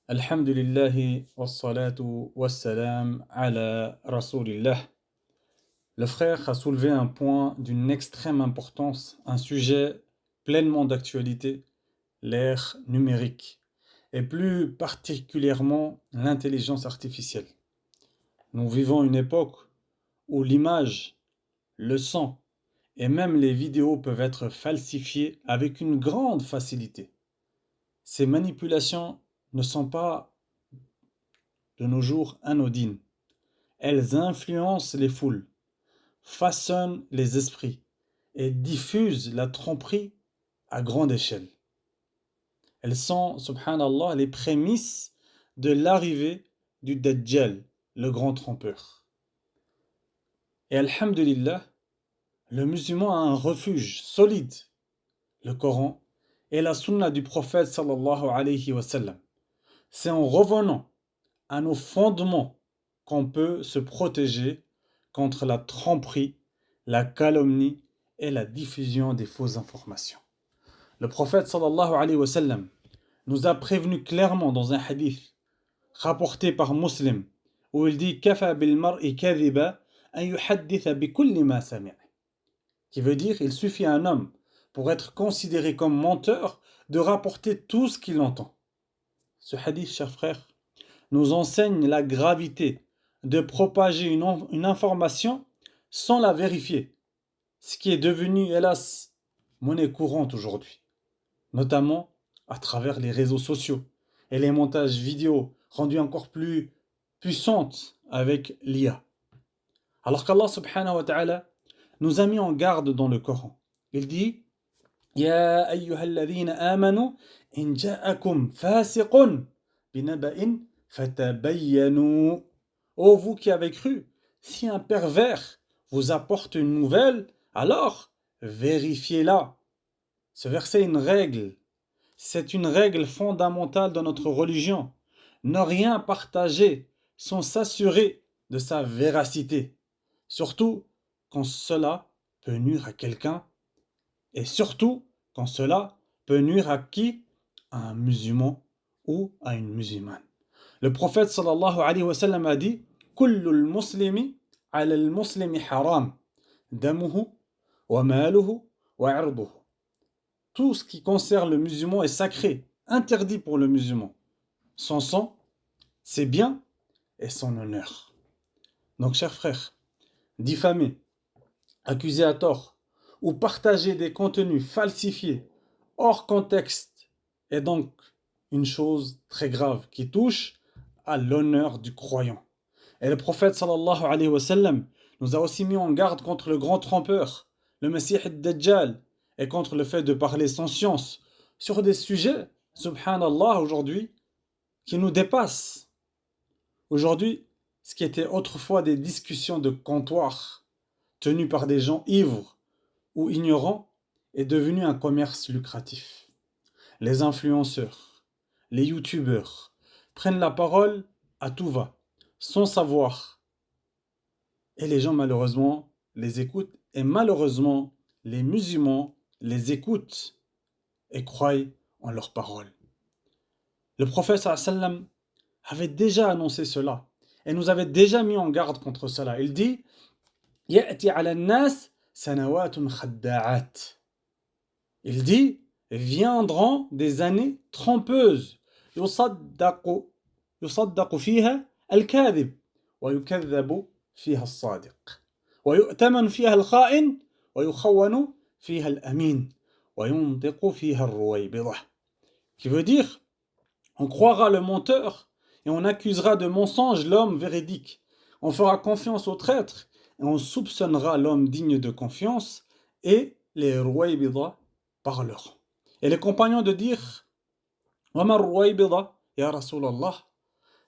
Alhamdulillahi wassalatu wassalam ala rasulillah. Le frère a soulevé un point d'une extrême importance, un sujet pleinement d'actualité, l'ère numérique, et plus particulièrement l'intelligence artificielle. Nous vivons une époque où l'image, le son et même les vidéos peuvent être falsifiées avec une grande facilité. Ces manipulations ne sont pas de nos jours anodines. Elles influencent les foules, façonnent les esprits et diffusent la tromperie à grande échelle. Elles sont, subhanallah, les prémices de l'arrivée du Dajjal, le grand trompeur. Et alhamdulillah, le musulman a un refuge solide, le Coran et la sunna du prophète sallallahu alayhi wa sallam. C'est en revenant à nos fondements qu'on peut se protéger contre la tromperie, la calomnie et la diffusion des fausses informations. Le prophète sallallahu alayhi wa sallam nous a prévenu clairement dans un hadith rapporté par Muslim où il dit Kafa bil mar'i kadhiba an yuhadditha bi kulli ma sami', qui veut dire il suffit à un homme pour être considéré comme menteur de rapporter tout ce qu'il entend. Ce hadith, chers frères, nous enseigne la gravité de propager une information sans la vérifier, ce qui est devenu, hélas, monnaie courante aujourd'hui, notamment à travers les réseaux sociaux et les montages vidéo rendus encore plus puissantes avec l'IA. Alors qu'Allah subhanahu wa ta'ala nous a mis en garde dans le Coran. Il dit Ya ayyuhalladhina amanu in ja'akum fasiqun binaba'in fatabayyanu. Ô vous qui avez cru, si un pervers vous apporte une nouvelle, alors vérifiez-la. Ce verset est une règle. C'est une règle fondamentale dans notre religion. Ne rien partager sans s'assurer de sa véracité. Surtout quand cela peut nuire à quelqu'un. Et surtout quand cela peut nuire à qui? À un musulman ou à une musulmane. Le prophète sallallahu alayhi wa sallam a dit Kullul muslimi ala al-muslimi haram, damuhu wa maluhu wa irduhu. Tout ce qui concerne le musulman est sacré, interdit pour le musulman. Son sang, ses biens et son honneur. Donc, chers frères, diffamer, accuser à tort ou partager des contenus falsifiés hors contexte est donc une chose très grave qui touche à l'honneur du croyant. Et le prophète sallallahu alayhi wa sallam nous a aussi mis en garde contre le grand trompeur, le Messie ad-Dajjal, et contre le fait de parler sans science sur des sujets, subhanallah, aujourd'hui, qui nous dépassent. Aujourd'hui, ce qui était autrefois des discussions de comptoir tenues par des gens ivres ou ignorants est devenu un commerce lucratif. Les influenceurs, les youtubeurs prennent la parole à tout va, sans savoir. Et les gens, malheureusement, les écoutent. Et malheureusement, les musulmans les écoutent et croient en leurs paroles. Le prophète sallam avait déjà annoncé cela et nous avait déjà mis en garde contre cela. Il dit Ya'ti ala nas sanawatun khadda'at. Il dit viendront des années trompeuses. Yusaddaqu fiha al-kadhib wa yukadhabu fiha al-sadiq wa yu'taman fiha al-kha'in wa yukhawwanu fiha al-amin wa yuntiqu fiha al-ruwaybidah. Qui veut dire on croira le menteur et on accusera de mensonge l'homme véridique. On fera confiance au traître et on soupçonnera l'homme digne de confiance et les ruwaybidah parleront. Et les compagnons de dire Wama ruwaybidah ya Rasulallah.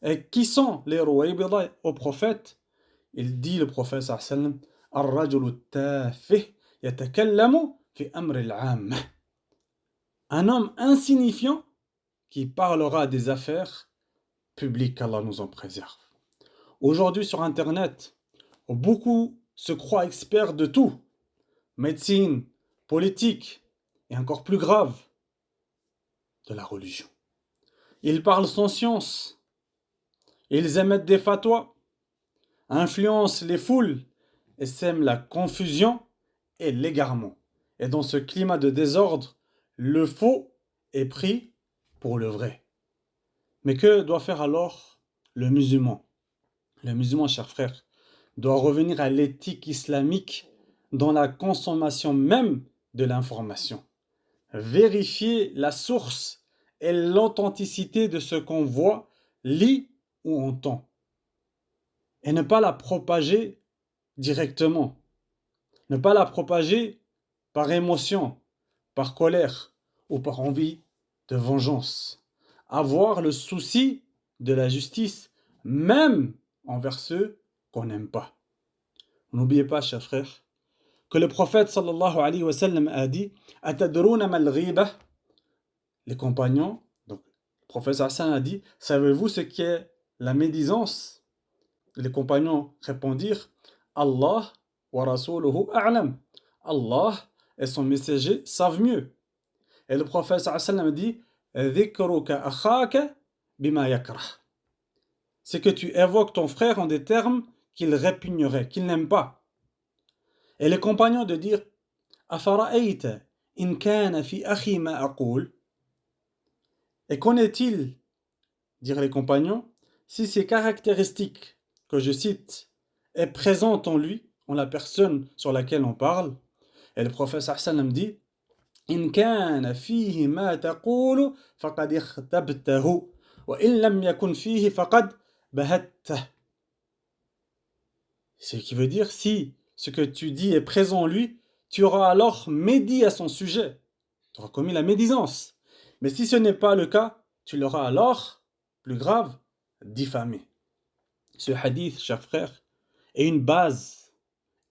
Et qui sont les ruwaybidah au prophète? Il dit le prophète sallam Ar-rajulu tafih yatakallamu fi amri al-'amma. Un homme insignifiant qui parlera des affaires publiques, qu'Allah nous en préserve. Aujourd'hui sur Internet, beaucoup se croient experts de tout, médecine, politique et encore plus grave, de la religion. Ils parlent sans science. Ils émettent des fatwas, influencent les foules et sèment la confusion et l'égarement. Et dans ce climat de désordre, le faux est pris pour le vrai. Mais que doit faire alors le musulman? Le musulman, chers frères, doit revenir à l'éthique islamique dans la consommation même de l'information. Vérifier la source et l'authenticité de ce qu'on voit, lit ou entend. Et ne pas la propager directement. Ne pas la propager par émotion, par colère ou par envie de vengeance. Avoir le souci de la justice, même envers ceux qu'on n'aime pas. N'oubliez pas, chers frères, que le prophète sallallahu alayhi wa sallam a dit Atadruna mal ghiba. Les compagnons, donc le prophète sallallahu alayhi wa sallam a dit savez-vous ce qu'est la médisance? Les compagnons répondirent Allah wa rasuluhu a'lam. Allah et son messager savent mieux. Et le prophète sallallahu alayhi wa sallam dit Dhikruka akhaka bima yakrah. C'est que tu évoques ton frère en des termes qu'il répugnerait, qu'il n'aime pas. Et les compagnons de dire Afara'ayta in kana fi akhi ma aqul. Et qu'en est-il, dirent les compagnons, si ces caractéristiques que je cite est présente en lui, en la personne sur laquelle on parle? Et le prophète sallam dit In kana fihi ma taqulu faqad ikhtabtahu wa in lam yakun fihi faqad bahattah. Ce qui veut dire si ce que tu dis est présent en lui, tu auras alors médit à son sujet. Tu auras commis la médisance. Mais si ce n'est pas le cas, tu l'auras alors, plus grave, diffamé. Ce hadith, chers frères, est une base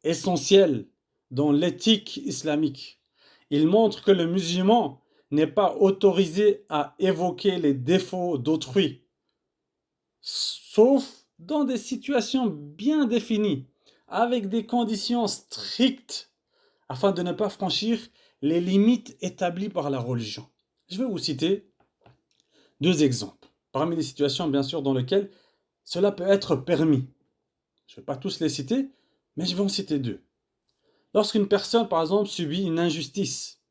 essentielle dans l'éthique islamique. Il montre que le musulman n'est pas autorisé à évoquer les défauts d'autrui, sauf dans des situations bien définies, avec des conditions strictes, afin de ne pas franchir les limites établies par la religion. Je vais vous citer 2 exemples, parmi les situations bien sûr dans lesquelles cela peut être permis. Je ne vais pas tous les citer, mais je vais en citer 2. Lorsqu'une personne, par exemple, subit une injustice,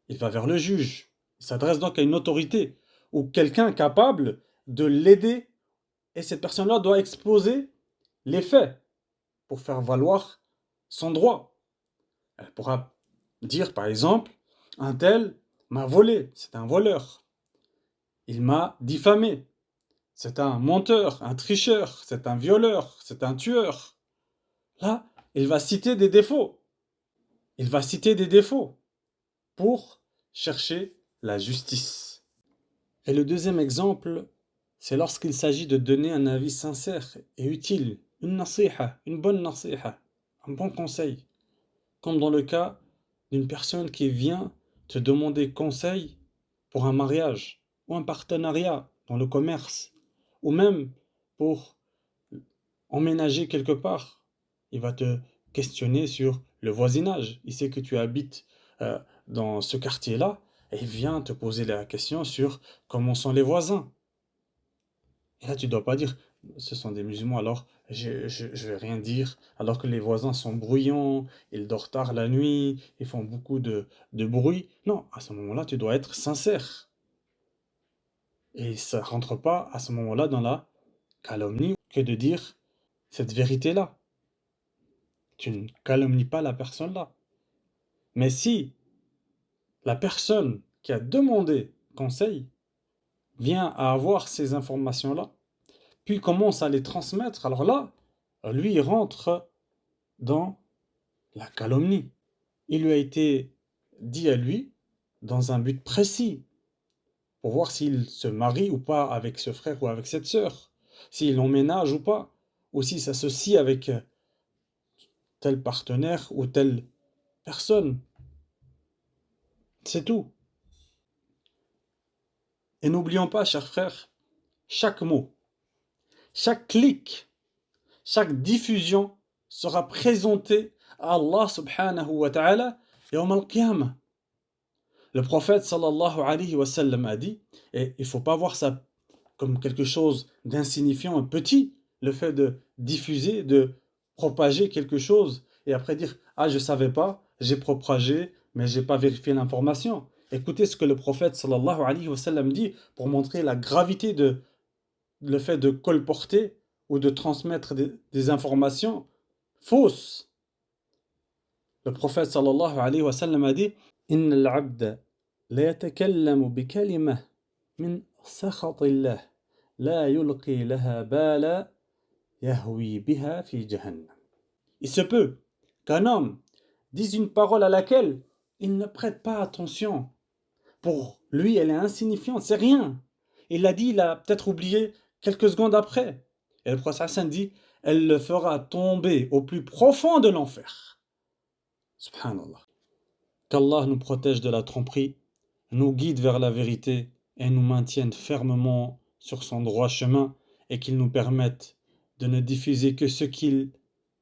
il va vers le juge, il s'adresse donc à une autorité ou quelqu'un capable de l'aider, et cette personne-là doit exposer les faits pour faire valoir son droit. Elle pourra dire, par exemple, un tel m'a volé, c'est un voleur. Il m'a diffamé, c'est un menteur, un tricheur, c'est un violeur, c'est un tueur. Là, il va citer des défauts. Il va citer des défauts pour chercher la justice. Et le deuxième exemple, c'est lorsqu'il s'agit de donner un avis sincère et utile, une nasiha, une bonne nasiha, un bon conseil. Comme dans le cas d'une personne qui vient te demander conseil pour un mariage ou un partenariat dans le commerce ou même pour emménager quelque part. Il va te questionner sur le voisinage. Il sait que tu habites dans ce quartier-là et il vient te poser la question sur comment sont les voisins. Et là, tu ne dois pas dire ce sont des musulmans, alors je vais rien dire, alors que les voisins sont bruyants, ils dorment tard la nuit, ils font beaucoup de bruit. Non, à ce moment-là, tu dois être sincère. Et ça ne rentre pas à ce moment-là dans la calomnie que de dire cette vérité-là. Tu ne calomnies pas la personne-là. Mais si la personne qui a demandé conseil vient à avoir ces informations-là, puis commence à les transmettre, alors là, lui, il rentre dans la calomnie. Il lui a été dit à lui, dans un but précis, pour voir s'il se marie ou pas avec ce frère ou avec cette sœur, s'il emménage ou pas, ou s'il s'associe avec tel partenaire ou telle personne. C'est tout. Et n'oublions pas, chers frères, chaque mot, chaque clic, chaque diffusion sera présenté à Allah subhanahu wa ta'ala yawm al-qiyamah. Le prophète sallallahu alayhi wa sallam a dit, et il ne faut pas voir ça comme quelque chose d'insignifiant et petit, le fait de diffuser, de propager quelque chose, et après dire « Ah, je ne savais pas, j'ai propagé, mais je n'ai pas vérifié l'information ». Écoutez ce que le prophète sallallahu alayhi wa sallam dit pour montrer la gravité de le fait de colporter ou de transmettre des informations fausses. Le prophète sallallahu alayhi wa sallam a dit « Inna al-abda la yatakallamu bi kalimah min sakhatillah la yulqi laha bala yahwi biha fi jahannam » Il se peut qu'un homme dise une parole à laquelle il ne prête pas attention. Pour lui, elle est insignifiante, c'est rien. Il l'a dit, il a peut-être oublié quelques secondes après. Et le prophète Hassan dit, elle le fera tomber au plus profond de l'enfer. Subhanallah. Qu'Allah nous protège de la tromperie, nous guide vers la vérité et nous maintienne fermement sur son droit chemin et qu'il nous permette de ne diffuser que ce qu'il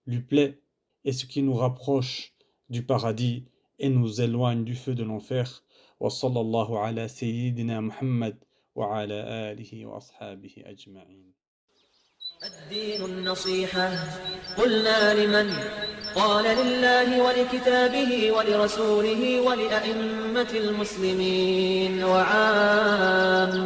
lui plaît et ce qui nous rapproche du paradis et nous éloigne du feu de l'enfer. وصلى الله على سيدنا محمد وعلى آله وأصحابه أجمعين. الدين النصيحة قلنا لمن قال لله ولكتابه ولرسوله ولأئمة المسلمين وعامتهم